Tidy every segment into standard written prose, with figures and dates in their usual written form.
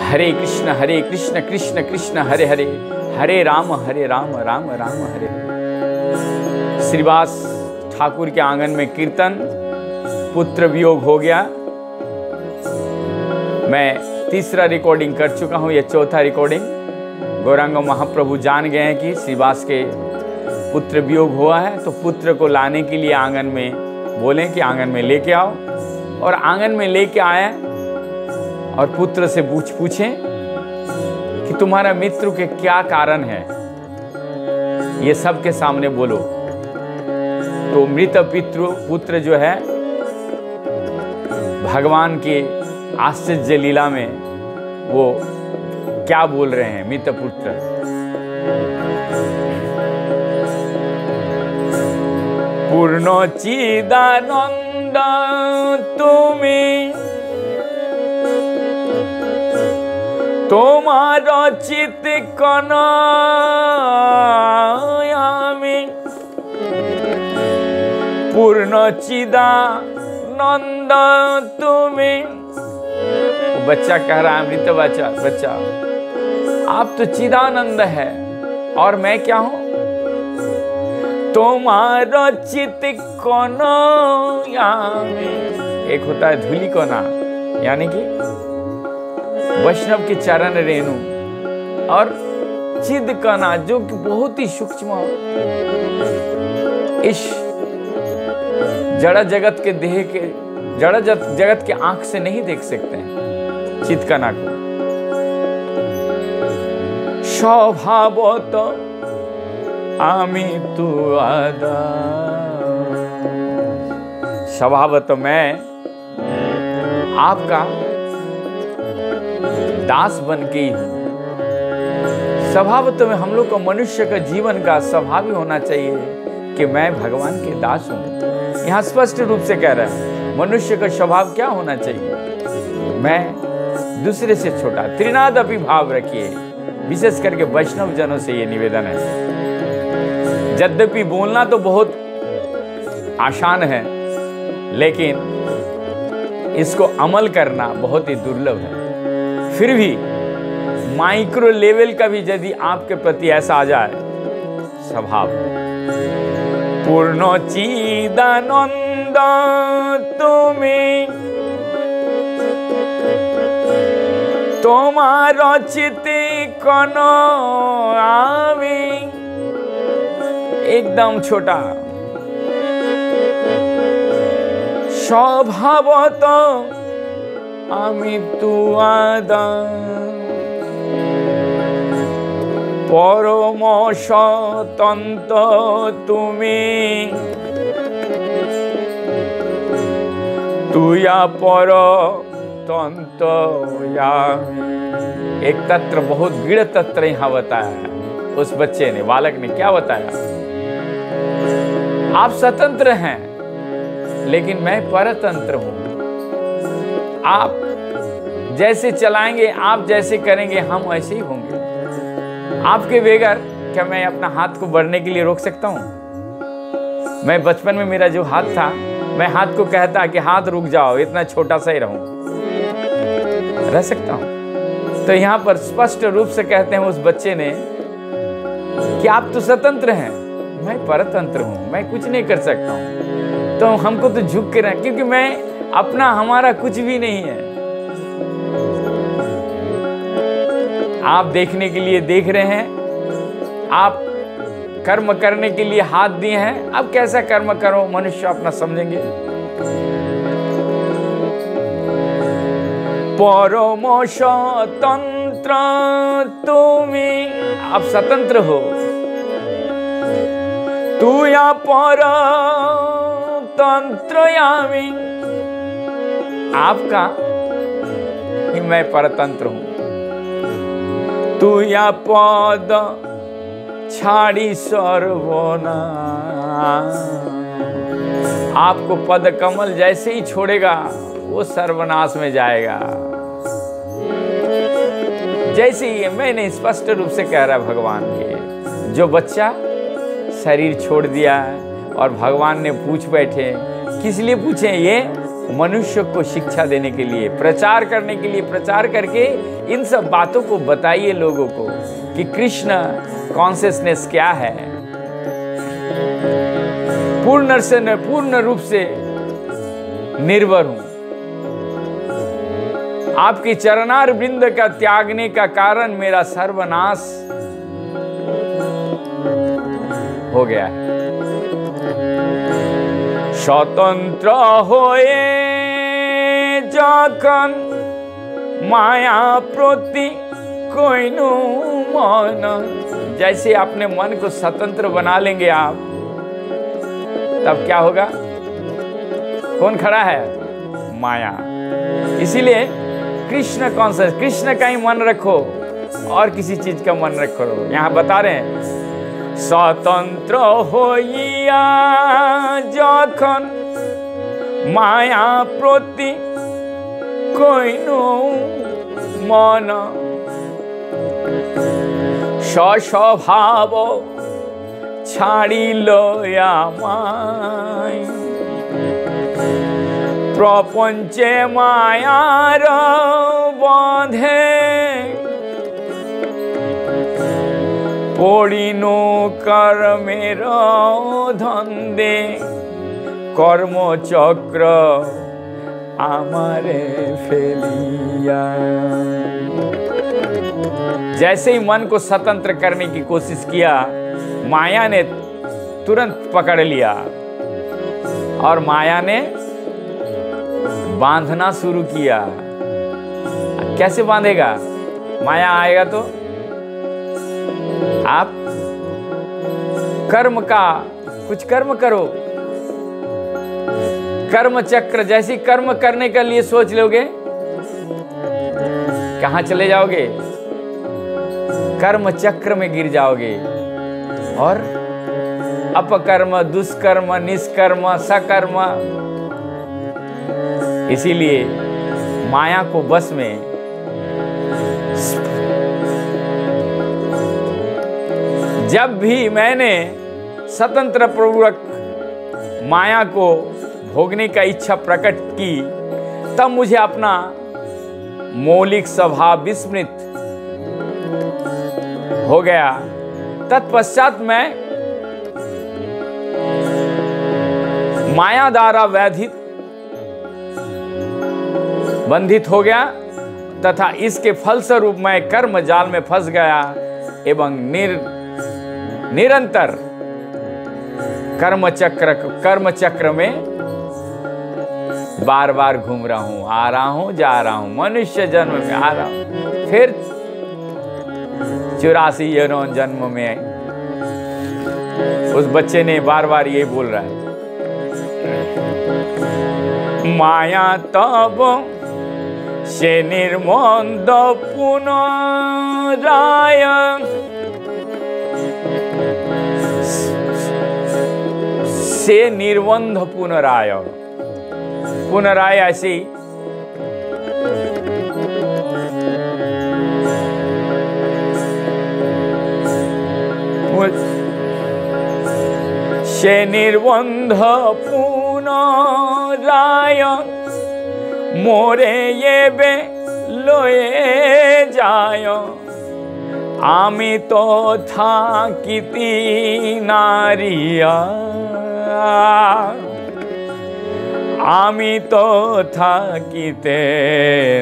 हरे कृष्ण कृष्ण कृष्ण हरे हरे, हरे राम राम राम हरे हरे। श्रीवास ठाकुर के आंगन में कीर्तन, पुत्र वियोग हो गया। मैं तीसरा रिकॉर्डिंग कर चुका हूँ, ये चौथा रिकॉर्डिंग। गौरांग महाप्रभु जान गए हैं कि श्रीवास के पुत्र वियोग हुआ है, तो पुत्र को लाने के लिए आंगन में बोले कि आंगन में लेके आओ। और आंगन में लेके आए और पुत्र से पूछें कि तुम्हारा मृत्यु के क्या कारण है, ये सबके सामने बोलो। तो मृत पुत्र जो है भगवान के आश्चर्य लीला में वो क्या बोल रहे हैं। मृत पुत्र पूर्ण चिदानंद तुम्हें তোমার চিত কনয়ামি पूर्ण चिदानंद तुम्हें। बच्चा कह रहा है, अमृत बच्चा आप तो चिदानंद है और मैं क्या हूं? तुम्हारा चित कनयामी। एक होता है धूलि कणा, यानी कि वैष्णव के चरण रेणु, और चिद कणा जो कि बहुत ही सूक्ष्म, इस जड़ा जगत के देह के जड़ा जगत के आंख से नहीं देख सकते हैं चिद कणा को। स्वभावत आमी तू आदा, स्वभावत मैं आपका दास बन के ही हूं। स्वभावतः में हम लोग को मनुष्य का जीवन का स्वभाव ही होना चाहिए कि मैं भगवान के दास हूं। यहाँ स्पष्ट रूप से कह रहा है मनुष्य का स्वभाव क्या होना चाहिए, मैं दूसरे से छोटा। त्रिनादपि भाव रखिए, विशेष करके वैष्णव जनों से ये निवेदन है। यद्यपि बोलना तो बहुत आसान है, लेकिन इसको अमल करना बहुत ही दुर्लभ है। फिर भी माइक्रो लेवल का भी यदि आपके प्रति ऐसा आ जाए स्वभाव, पूर्ण चिदानंद तुम्हें তোমার চিতে কনয়ামি, एकदम छोटा। स्वभावत আমি তুয়াদা পরম স্বতন্ত্র তুমি, तुया पर तंत्र। एक तत्व, बहुत गीढ़ तत्व यहाँ बताया है। उस बच्चे ने, बालक ने क्या बताया? आप स्वतंत्र हैं, लेकिन मैं परतंत्र हूं। आप जैसे चलाएंगे, आप जैसे करेंगे, हम वैसे ही होंगे। आपके बगैर क्या मैं अपना हाथ को बढ़ने के लिए रोक सकता हूं? मैं बचपन में मेरा जो हाथ था, मैं हाथ को कहता कि हाथ रुक जाओ, इतना छोटा सा ही रहूं, रह सकता हूं। तो यहाँ पर स्पष्ट रूप से कहते हैं उस बच्चे ने कि आप तो स्वतंत्र हैं, मैं परतंत्र हूं, मैं कुछ नहीं कर सकता हूं। तो हमको तो झुक के रहना, क्योंकि मैं अपना हमारा कुछ भी नहीं है। आप देखने के लिए देख रहे हैं, आप कर्म करने के लिए हाथ दिए हैं, अब कैसा कर्म करो मनुष्य अपना समझेंगे। परम स्वतंत्र तुम्हें, आप स्वतंत्र हो। तू या पर तंत्र यामी, आपका ही मैं परतंत्र हूं। तू या पद छाड़ी सर्वनाश, आपको पद कमल जैसे ही छोड़ेगा वो सर्वनाश में जाएगा। जैसे ही मैंने स्पष्ट रूप से कह रहा भगवान के, जो बच्चा शरीर छोड़ दिया और भगवान ने पूछ बैठे, किस लिए पूछे? ये मनुष्य को शिक्षा देने के लिए, प्रचार करने के लिए, प्रचार करके इन सब बातों को बताइए लोगों को कि कृष्ण कॉन्शियसनेस क्या है। पूर्ण रूप से निर्भर हूं। आपके चरणार बिंद का त्यागने का कारण मेरा सर्वनाश हो गया है। स्वतंत्र होए जखन माया प्रति कोइनु मन, जैसे अपने मन को स्वतंत्र बना लेंगे आप, तब क्या होगा? कौन खड़ा है? माया। इसीलिए कृष्ण कॉन्शियस, कृष्ण का ही मन रखो और किसी चीज का मन रखो। यहां बता रहे हैं स्वतंत्र होइया जखन माया प्रति कोइनु मन, स्वस्वभाव छाड़िल आमाय, प्रपंचे मायार बंधे पड़िनो कर्मेर धंदे, कर्मचक्र आमारे फेलिया। जैसे ही मन को स्वतंत्र करने की कोशिश किया, माया ने तुरंत पकड़ लिया और माया ने बांधना शुरू किया। कैसे बांधेगा? माया आएगा तो आप कर्म का कुछ कर्म करो। कर्म चक्र, जैसे कर्म करने के लिए सोच लोगे, कहां चले जाओगे? कर्म चक्र में गिर जाओगे और अपकर्म, दुष्कर्म, निष्कर्म, सकर्म। इसीलिए माया को बस में जब भी मैंने स्वतंत्र पूर्वक माया को भोगने का इच्छा प्रकट की, तब मुझे अपना मौलिक स्वभाव विस्मृत हो गया। तत्पश्चात मैं माया द्वारा बंधित हो गया तथा इसके फलस्वरूप मैं कर्म जाल में फंस गया एवं निरंतर कर्म चक्र में बार बार घूम रहा हूं, आ रहा हूं, जा रहा हूं, मनुष्य जन्म में आ रहा हूं, फिर 84 जन्म में उस बच्चे ने बार बार ये बोल रहा है, माया तब से निर्मंद पुनराय, से निर्बंध पुनराय। पुनराय ऐसी से निर्बंध पुनराय, मोरे ये बे लोए जाय, आमी तो था किती नारिया, आमी तो था किते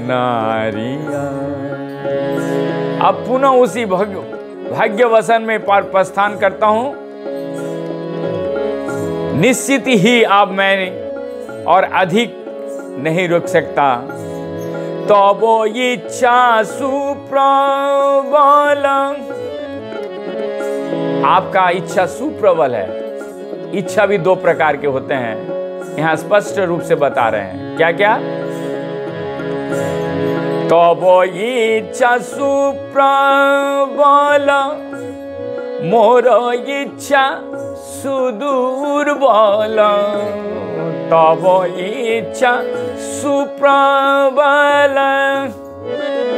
नारिया। अब पुनः उसी भाग्य वसन में प्रस्थान करता हूं। निश्चित ही अब मैं और अधिक नहीं रुक सकता। तो वो इच्छा सुप्रबल, आपका इच्छा सुप्रबल है। इच्छा भी दो प्रकार के होते हैं, यहां स्पष्ट रूप से बता रहे हैं। क्या क्या? तो वो इच्छा सुप्रबल, मोर इच्छा सुदुर्बल, तब इच्छा सुप्रबल।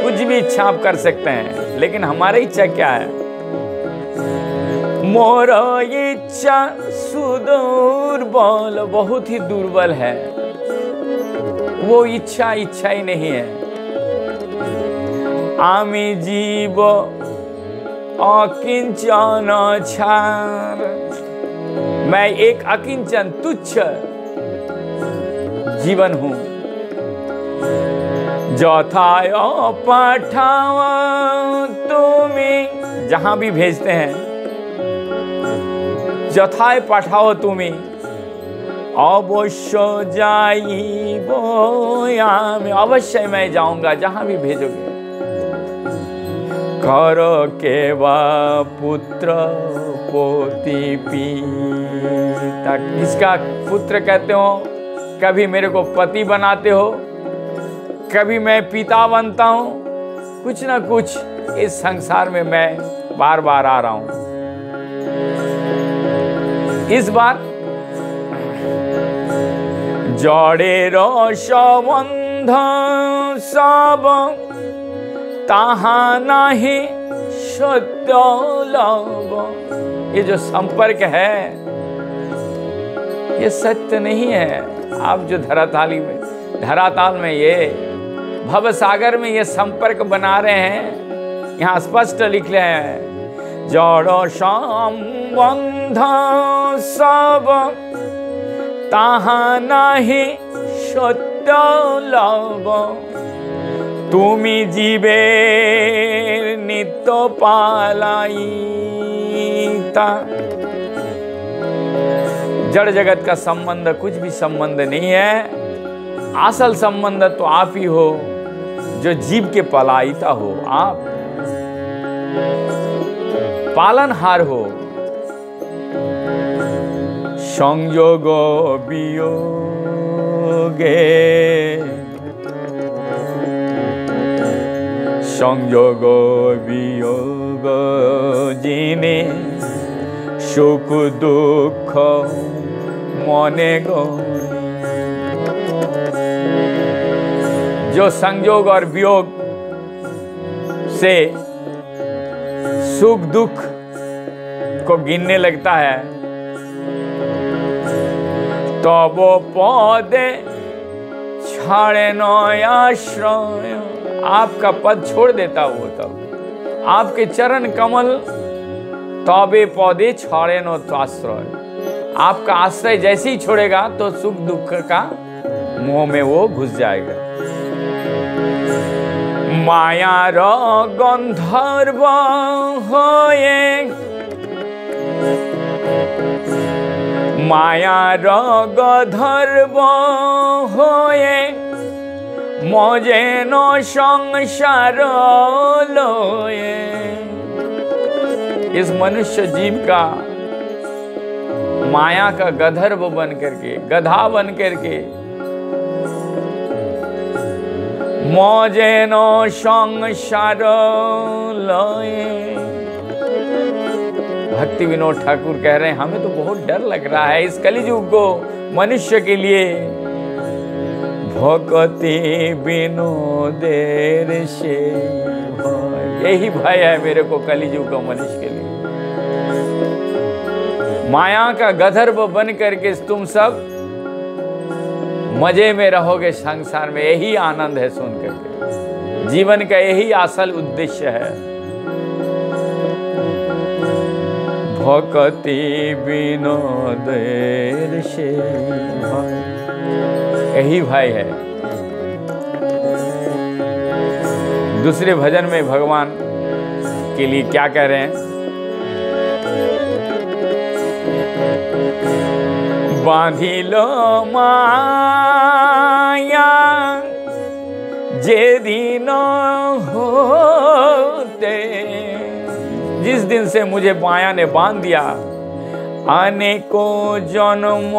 कुछ भी इच्छा आप कर सकते हैं, लेकिन हमारी इच्छा क्या है? मोर इच्छा सुदुर्बल, बहुत ही दुर्बल है। वो इच्छा ही नहीं है। आमी जीव अकिंचन छार, मैं एक अकिंचन तुच्छ जीवन हूं। जथाय पाठाव तुम्हें, जहां भी भेजते हैं, जथाय पाठाओ तुम्हें, अवश्य जाइबो आमी, अवश्य मैं जाऊंगा जहां भी भेजोगे। करो के वा पुत्र पोती पिता, किसका पुत्र कहते हो, कभी मेरे को पति बनाते हो, कभी मैं पिता बनता हूं, कुछ ना कुछ इस संसार में मैं बार बार आ रहा हूं। इस बार जड़े संबंध सब ताहा नहीं सत्य लब, ये जो संपर्क है ये सत्य नहीं है। आप जो धराताल में ये भव सागर में ये संपर्क बना रहे हैं, यहाँ स्पष्ट लिख रहे हैं, जड़ संबंध सब ताहा नहीं सत्य लब, तुमी जीवे नित्य पालाईता। जड़ जगत का संबंध कुछ भी संबंध नहीं है, असल संबंध तो आप ही हो जो जीव के पलायिता हो, आप पालनहार हो। संयोग वियोगे, संयोग वियोग जिने सुख दुख मने गो, जो संयोग और वियोग से सुख दुख को गिनने लगता है, तो वो पौधे छाड़े नयाश्रय, आपका पद छोड़ देता वो, तब आपके चरण कमल तबे पौधे छाड़े नो आश्रय, आपका आश्रय जैसे ही छोड़ेगा तो सुख दुख का मोह में वो घुस जाएगा। माया रो गंधर्व होए, माया रो गंधर्व होए, मजे नो संसार लोए। इस मनुष्य जीव का माया का गंधर्व बन करके, गधा बन करके, मजे नो संसार लोए। भक्ति विनोद ठाकुर कह रहे हैं, हमें तो बहुत डर लग रहा है इस कलियुग को मनुष्य के लिए। भक्ति विनोदेर से भय, यही भय है मेरे को कलियुग का मनुष्य के लिए। माया का गंधर्व बन करके तुम सब मजे में रहोगे संसार में, यही आनंद है सुन करके। जीवन का यही असल उद्देश्य है। भक्ति विनोदेर से भय, यही भय है। दूसरे भजन में भगवान के लिए क्या कह रहे हैं? बांधिलो माया जे दिन होते, जिस दिन से मुझे माया ने बांध दिया, अनेकों जन्म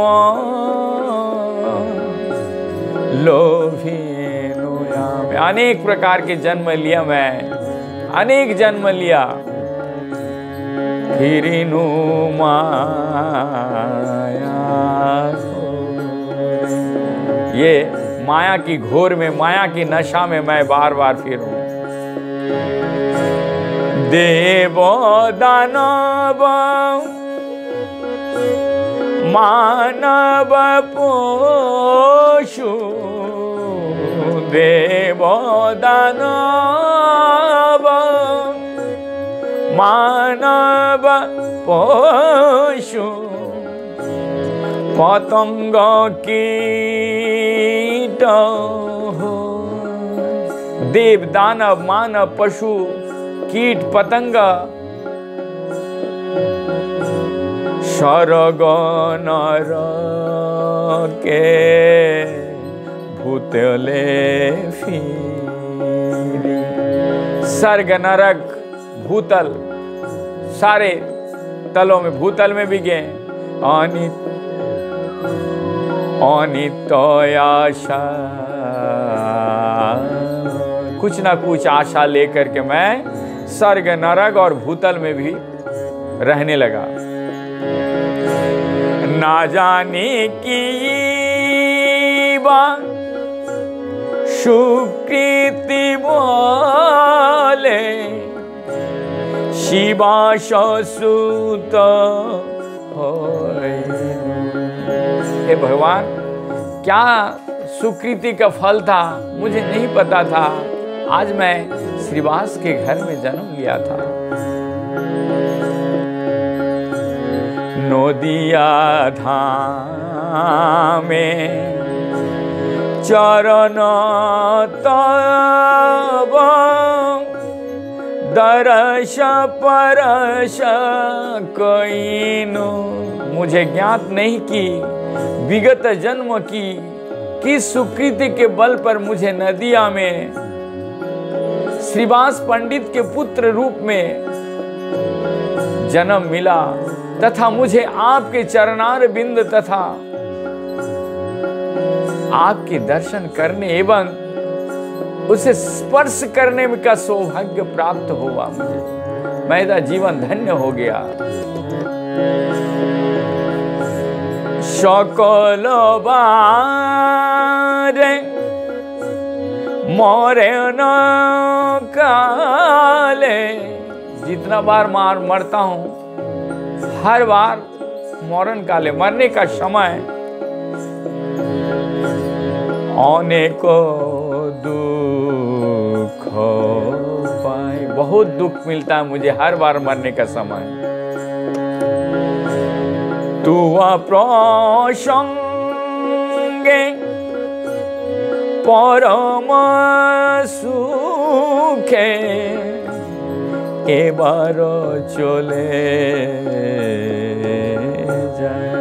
लोभी नोया में, अनेक प्रकार के जन्म लिया मैं, अनेक जन्म लिया, फिर नु माया, ये माया की घोर में, माया की नशा में मैं बार बार फिरूं। देव दानव मानव पशु देव दानव मानव पशु पतंग कीट हो। देव दानव मानव पशु कीट पतंग स्वर्ग नर के भूतले फिरी। स्वर्ग नरक भूतल सारे तलों में भूतल में भी गए। अनित आशा कुछ ना कुछ आशा लेकर के मैं स्वर्ग नरक और भूतल में भी रहने लगा। ना जाने की बात सुकृति बोले शिवा सुत हे भगवान, क्या सुकृति का फल था मुझे नहीं पता था। आज मैं श्रीवास के घर में जन्म लिया था। नदिया धाम में चरण तब दरस परस कइनु। मुझे ज्ञात नहीं कि विगत जन्म की किस सुकृति के बल पर मुझे नदिया में श्रीवास पंडित के पुत्र रूप में जन्म मिला तथा मुझे आपके चरणार बिंद तथा आपके दर्शन करने एवं उसे स्पर्श करने का सौभाग्य प्राप्त हुआ। मुझे मेरा जीवन धन्य हो गया। सकल बारे मोरे न काले। जितना बार मरता हूं हर बार मरण काले मरने का समय अनेको दुख पाए। बहुत दुख मिलता है मुझे हर बार मरने का समय। तू प्रसंगे परम सुखे एबार चले जाए।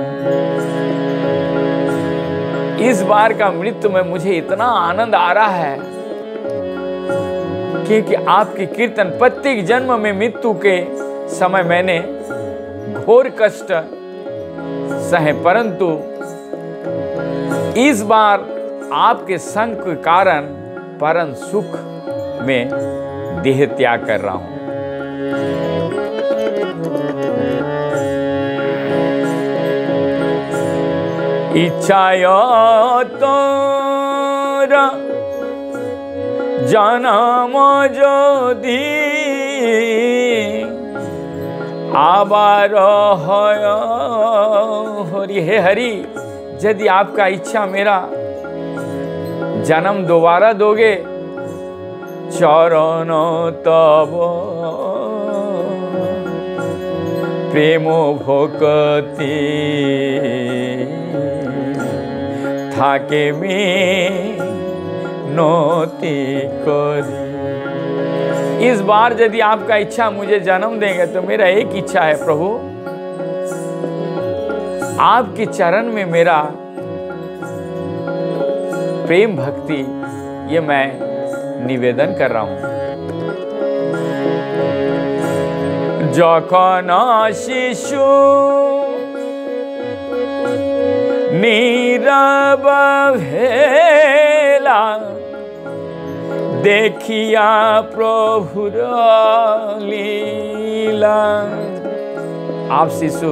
इस बार का मृत्यु में मुझे इतना आनंद आ रहा है क्योंकि आपके कीर्तन प्रत्येक जन्म में मृत्यु के समय मैंने घोर कष्ट सहे, परंतु इस बार आपके संग के कारण परम सुख में देह त्याग कर रहा हूं। इच्छाय तोर जन्म यदि आबार है हरि। हे हरि, यदि आपका इच्छा मेरा जन्म दोबारा दोगे चरण तब प्रेम भक्ति थाके मिनती करी। इस बार यदि आपका इच्छा मुझे जन्म देंगे तो मेरा एक इच्छा है प्रभु, आपके चरण में मेरा प्रेम भक्ति ये मैं निवेदन कर रहा हूं। जखन शिशु नीरव भेला देखिया प्रभुर लीला। आप शिशु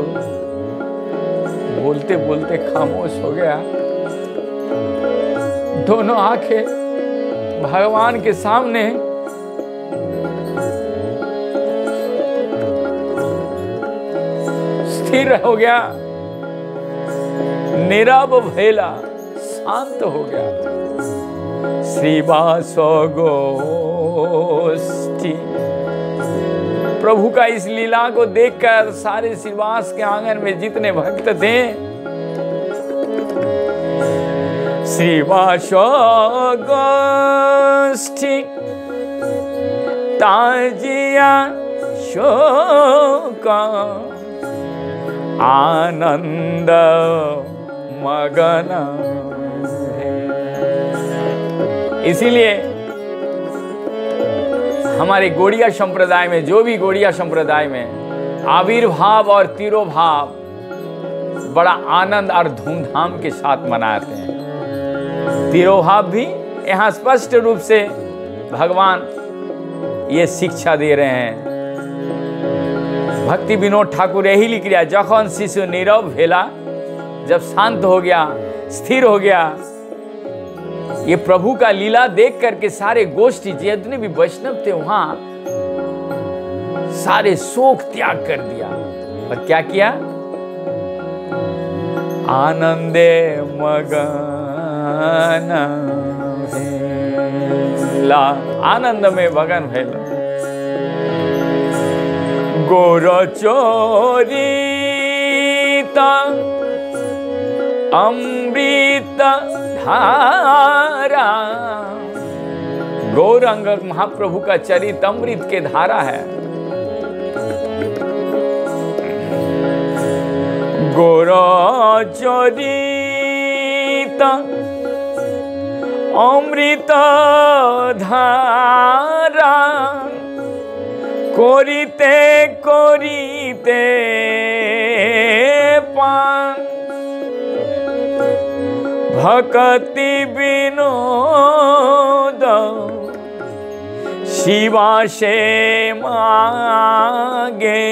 बोलते बोलते खामोश हो गया। दोनों आंखें भगवान के सामने स्थिर हो गया, नीरव भेला, शांत हो गया। श्रीवास गोष्ठी। प्रभु का इस लीला को देखकर सारे श्रीवास के आंगन में जितने भक्त थे, श्रीवास गोष्ठी ताजिया शोक आनंद मगन। इसीलिए हमारे गौड़िया संप्रदाय में, जो भी गौड़िया संप्रदाय में आविर्भाव और तिरोभाव बड़ा आनंद और धूमधाम के साथ मनाते हैं। तिरोभाव भी यहाँ स्पष्ट रूप से भगवान ये शिक्षा दे रहे हैं। भक्ति विनोद ठाकुर यही लिख रहा, जखन शिशु नीरव भेला, जब शांत हो गया, स्थिर हो गया, ये प्रभु का लीला देख करके सारे गोष्ठी जितने भी वैष्णव थे वहां सारे शोक त्याग कर दिया और क्या किया? आनंदे मगन ला, आनंद में मगन भेल। गोर चोरीता अमृत धारा। गौरांग महाप्रभु का चरित अमृत के धारा है। गोर चरित अमृत धारा, करिते करिते पान, भक्ति विनोद शिवा से मागे।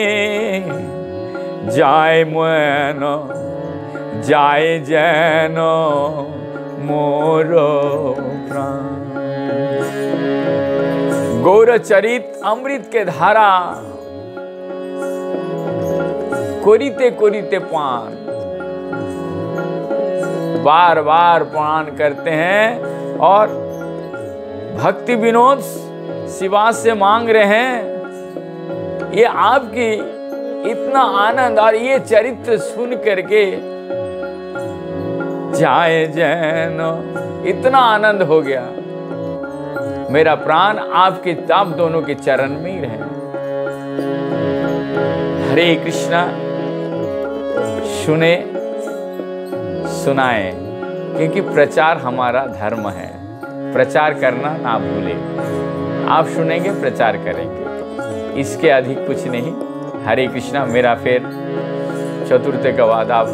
जाय मन जाय जैन मोर प्राण। गौरचरित अमृत के धारा, कोरिते कोरिते पान, बार बार पान करते हैं और भक्ति विनोद शिवा से मांग रहे हैं। ये आपकी इतना आनंद और ये चरित्र सुन करके जाए जैन, इतना आनंद हो गया। मेरा प्राण आपके आप दोनों के चरण में ही रहे। हरे कृष्णा। सुने सुनाए, क्योंकि प्रचार हमारा धर्म है। प्रचार करना ना भूले। आप सुनेंगे, प्रचार करेंगे, इसके अधिक कुछ नहीं। हरे कृष्णा। मेरा फिर चतुर्थ के बाद आप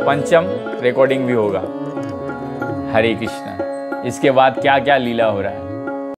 पंचम रिकॉर्डिंग भी होगा। हरे कृष्णा। इसके बाद क्या क्या लीला हो रहा है।